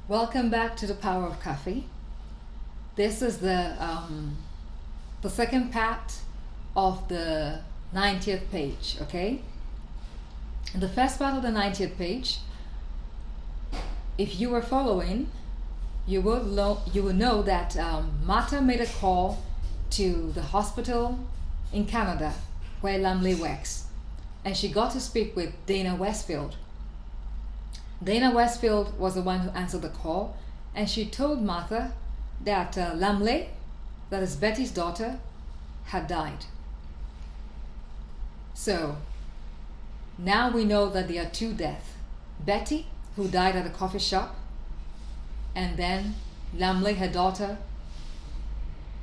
Welcome back to the Power of Coffee. This is the second part of the 90th page, okay? In the first part of the 90th page, if you were following, you will know that Martha made a call to the hospital in Canada where Lumley works, and she got to speak with Dana Westfield. Dana Westfield was the one who answered the call, and she told Martha that Lumley, that is Betty's daughter, had died. So now we know that there are two deaths. Betty, who died at a coffee shop, and then Lumley, her daughter,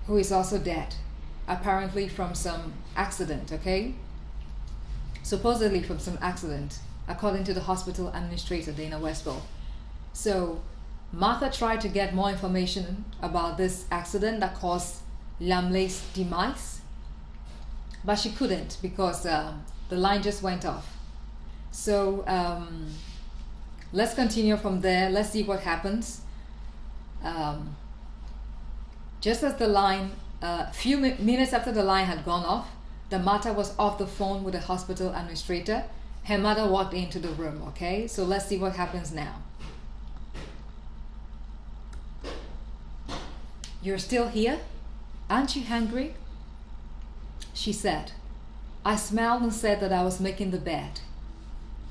who is also dead, apparently from some accident, okay? Supposedly from some accident, according to the hospital administrator, Dana Westfield. So Martha tried to get more information about this accident that caused Lumley's demise, but she couldn't because the line just went off. So let's continue from there. Let's see what happens. Just as the line, few minutes after the line had gone off, the Martha was off the phone with the hospital administrator. Her mother walked into the room, okay? So let's see what happens now. You're still here? Aren't you hungry? She said. I smiled and said that I was making the bed.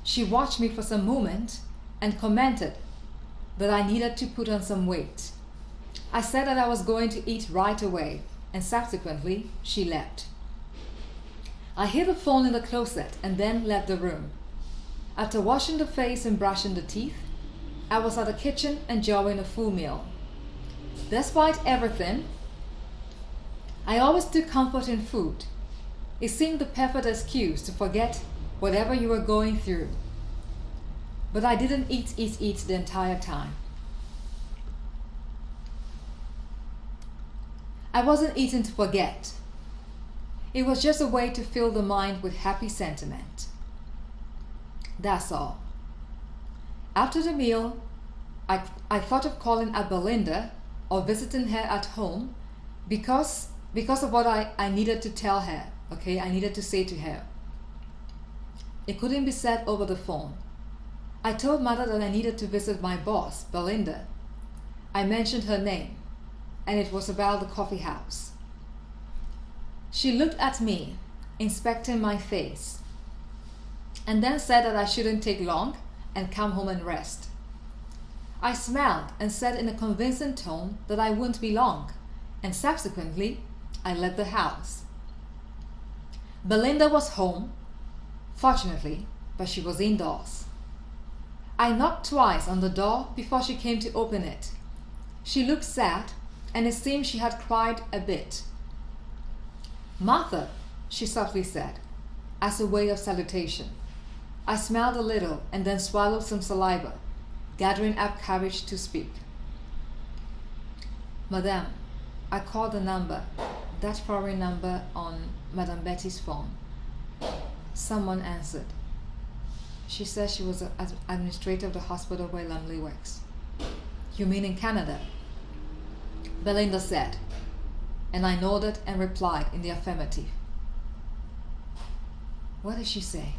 She watched me for some moment and commented that I needed to put on some weight. I said that I was going to eat right away, and subsequently she left. I hid the phone in the closet and then left the room. After washing the face and brushing the teeth, I was at the kitchen enjoying a full meal. Despite everything, I always took comfort in food. It seemed the perfect excuse to forget whatever you were going through. But I didn't eat the entire time. I wasn't eating to forget. It was just a way to fill the mind with happy sentiment. That's all. After the meal, I thought of calling up Belinda or visiting her at home because of what I needed to tell her, okay? I needed to say to her. It couldn't be said over the phone. I told Mother that I needed to visit my boss, Belinda. I mentioned her name, and it was about the coffee house. She looked at me, inspecting my face, and then said that I shouldn't take long and come home and rest. I smiled and said in a convincing tone that I wouldn't be long, and subsequently I left the house. Belinda was home, fortunately, but she was indoors. I knocked twice on the door before she came to open it. She looked sad, and it seemed she had cried a bit. Martha, she softly said, as a way of salutation. I smiled a little and then swallowed some saliva, gathering up courage to speak. Madame, I called the number, that foreign number on Madame Betty's phone. Someone answered. She said she was an administrator of the hospital where Lumley works. You mean in Canada? Belinda said, and I nodded and replied in the affirmative. What did she say?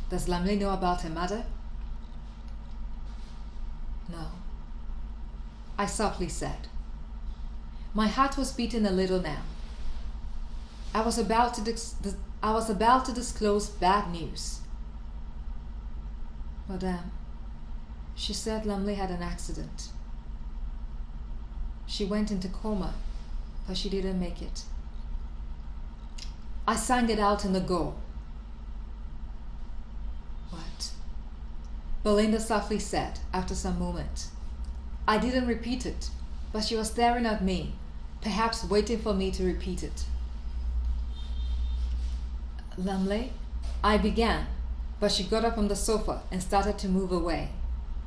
Does Lumley know about her mother? No, I softly said. My heart was beating a little now. I was about to disclose bad news. Madame, she said Lumley had an accident. She went into coma, but she didn't make it. I sang it out in the go. What? Belinda softly said after some moment. I didn't repeat it, but she was staring at me, perhaps waiting for me to repeat it. Lumley, I began, but she got up from the sofa and started to move away,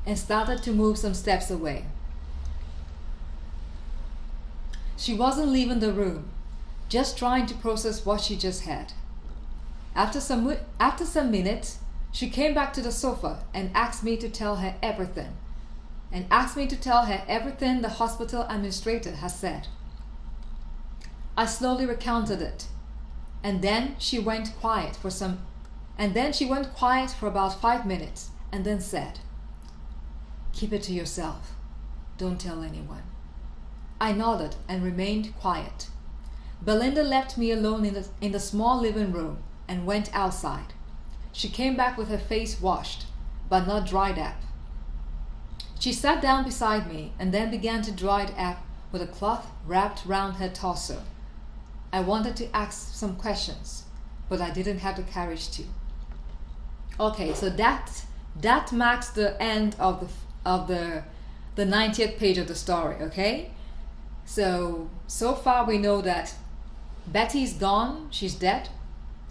and started to move some steps away. She wasn't leaving the room, just trying to process what she just had. After some minutes, she came back to the sofa and asked me to tell her everything. and asked me to tell her everything the hospital administrator has said. I slowly recounted it, and then she went quiet for about 5 minutes, and then said, "Keep it to yourself. Don't tell anyone." I nodded and remained quiet. Belinda left me alone in the small living room and went outside. She came back with her face washed, but not dried up. She sat down beside me and then began to dry it up with a cloth wrapped round her torso. I wanted to ask some questions, but I didn't have the courage to. Okay, so that marks the end of the 90th page of the story. Okay, so far we know that Betty's gone. She's dead,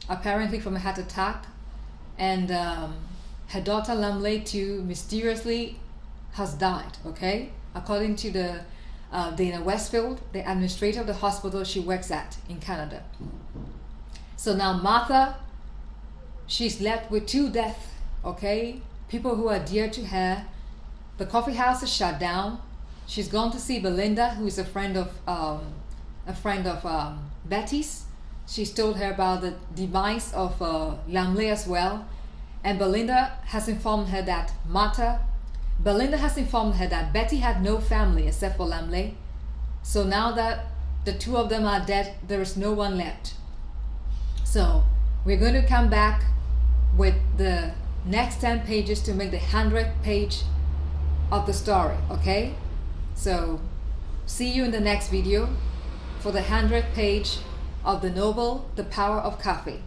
apparently from a heart attack, and her daughter Lamley too mysteriously has died. Okay, according to the Dana Westfield, the administrator of the hospital she works at in Canada. So now Martha, she's left with 2 deaths. Okay, people who are dear to her. The coffee house is shut down. She's gone to see Belinda, who is a friend of Betty's. She's told her about the demise of Lamley as well, and Belinda has informed her that Betty had no family except for Lamley. So now that the 2 of them are dead, there is no one left. So we're going to come back with the next 10 pages to make the 100th page of the story. Okay, so see you in the next video for the 100th page of the novel The Power of Coffee.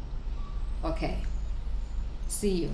Okay, see you.